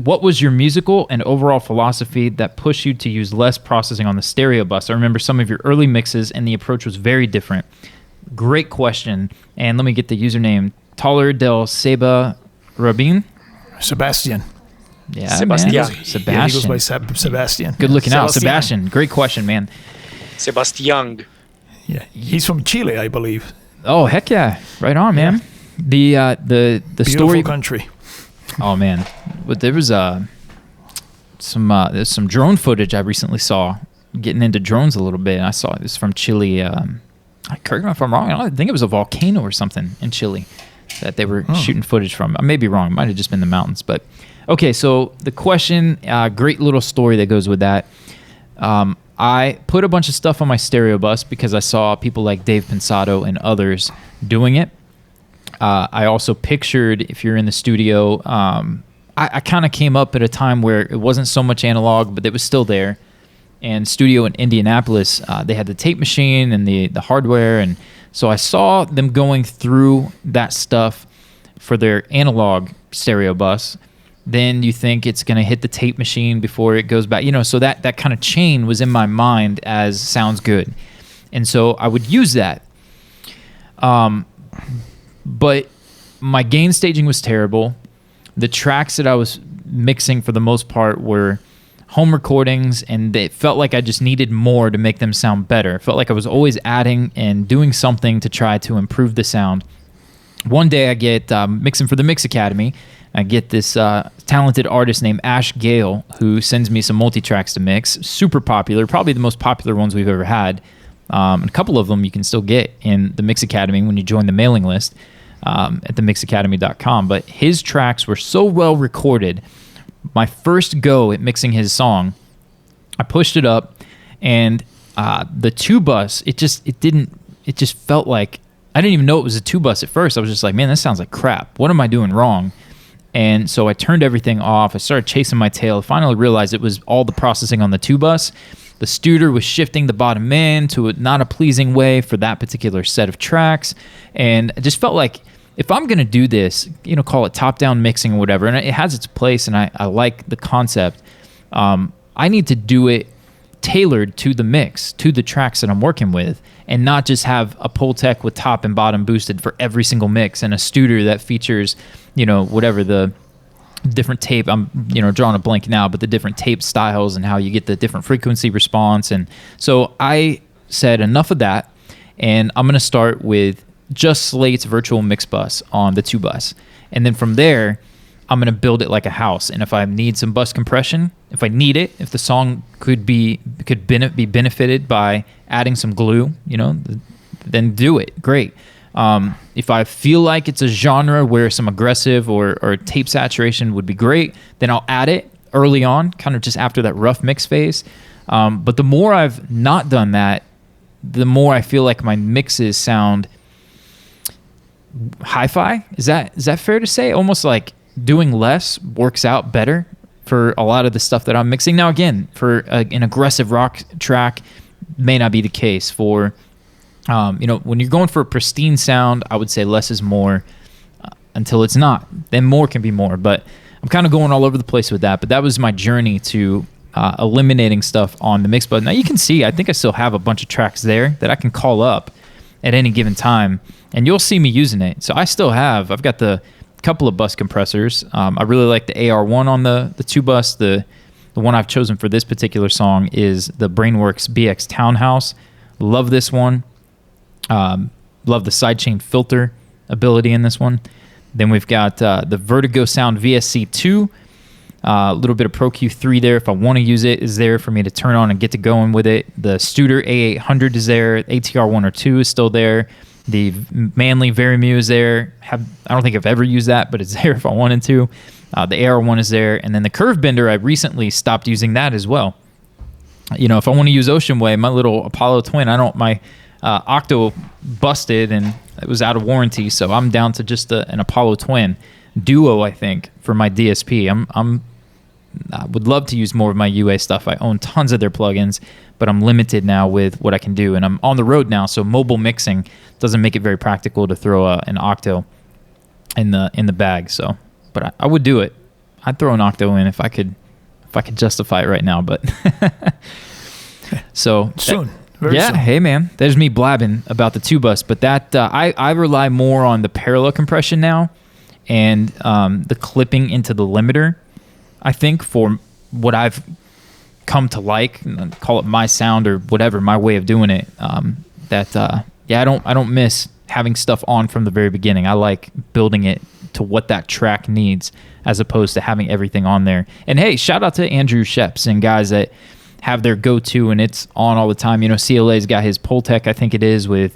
what was your musical and overall philosophy that pushed you to use less processing on the stereo bus? I remember some of your early mixes and the approach was very different. Great question. And let me get the username. Taller del Seba Rabin? Sebastian. Yeah, Sebastian. man. Yeah, Sebastian. he goes by Sebastian. Good looking out. Sebastian. Sebastian. Great question, man. Sebastian. Yeah, he's from Chile, I believe. Oh, heck yeah. Right on, man. The Beautiful story. country. Oh, man. But there was there's some drone footage I recently saw, getting into drones a little bit. I saw this from Chile. Correct me if I'm wrong. I think it was a volcano or something in Chile that they were shooting footage from. I may be wrong. It might have just been the mountains. But okay, so the question, great little story that goes with that. I put a bunch of stuff on my stereo bus because I saw people like Dave Pensado and others doing it. I also pictured, if you're in the studio, I kind of came up at a time where it wasn't so much analog, but it was still there. And studio in Indianapolis, they had the tape machine and the hardware. And so I saw them going through that stuff for their analog stereo bus. Then you think it's going to hit the tape machine before it goes back. So that kind of chain was in my mind as sounds good. And so I would use that. But my gain staging was terrible. The tracks that I was mixing for the most part were home recordings, and it felt like I just needed more to make them sound better. It felt like I was always adding and doing something to try to improve the sound. One day I get mixing for the Mix Academy. I get this talented artist named Ash Gale who sends me some multi-tracks to mix. Super popular, probably the most popular ones we've ever had. A couple of them you can still get in the Mix Academy when you join the mailing list at themixacademy.com. But his tracks were so well recorded. My first go at mixing his song, I pushed it up, and the two bus, it just felt like I didn't even know it was a two bus at first. I was just like, man, this sounds like crap. What am I doing wrong? And so I turned everything off. I started chasing my tail. I finally realized it was all the processing on the two bus. The Studer was shifting the bottom end to not a pleasing way for that particular set of tracks. And I just felt like if I'm going to do this, call it top-down mixing or whatever, and it has its place, and I like the concept, I need to do it tailored to the mix, to the tracks that I'm working with, and not just have a Pultec with top and bottom boosted for every single mix and a Studer that features, whatever the different tape, I'm drawing a blank now, but the different tape styles and how you get the different frequency response. And so I said enough of that, and I'm going to start with just Slate's virtual mix bus on the two bus. And then from there, I'm going to build it like a house. And if I need some bus compression, if I need it, if the song could be benefited by adding some glue, then do it. Great. If I feel like it's a genre where some aggressive or tape saturation would be great, then I'll add it early on, kind of just after that rough mix phase. But the more I've not done that, the more I feel like my mixes sound hi-fi. Is that fair to say? Almost like doing less works out better for a lot of the stuff that I'm mixing. Now, again, for an aggressive rock track, may not be the case. For when you're going for a pristine sound, I would say less is more until it's not. Then more can be more. But I'm kind of going all over the place with that. But that was my journey to eliminating stuff on the mix button. Now you can see, I think I still have a bunch of tracks there that I can call up at any given time, and you'll see me using it. So I've got the couple of bus compressors. I really like the AR1 on the two bus. The one I've chosen for this particular song is the Brainworks BX Townhouse. Love this one. Love the sidechain filter ability in this one. Then we've got the Vertigo Sound VSC2. A little bit of Pro Q3 there if I want to use it is there for me to turn on and get to going with it. The Studer A800 is there. ATR 1 or 2 is still there. The Manley Varimu is there. I don't think I've ever used that, but it's there if I wanted to. The AR1 is there. And then the Curve Bender, I recently stopped using that as well. If I want to use Ocean Way, my little Apollo Twin, my Octo busted and it was out of warranty, so I'm down to just an Apollo Twin Duo, I think, for my DSP. I would love to use more of my UA stuff. I own tons of their plugins, but I'm limited now with what I can do. And I'm on the road now, so mobile mixing doesn't make it very practical to throw an Octo in the bag. So, but I would do it. I'd throw an octo in if I could justify it right now, but so Soon. Very yeah, soon. hey man, there's me blabbing about the two bus, but that I rely more on the parallel compression now and the clipping into the limiter. I think for what I've come to like, call it my sound or whatever, my way of doing it. I don't miss having stuff on from the very beginning. I like building it to what that track needs as opposed to having everything on there. And hey, shout out to Andrew Sheps and guys that have their go-to and it's on all the time. You know, CLA's got his Pultec, I think it is, with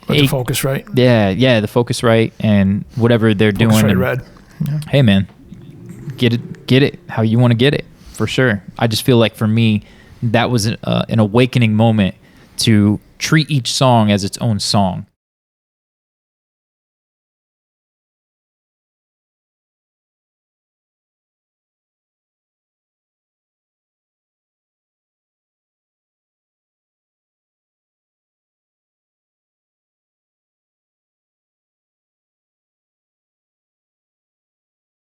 the Focusrite. Yeah, the Focusrite and whatever they're doing. Focusrite And, Red. Yeah. hey man, get it how you want to get it, for sure. I just feel like for me, that was an awakening moment to treat each song as its own song.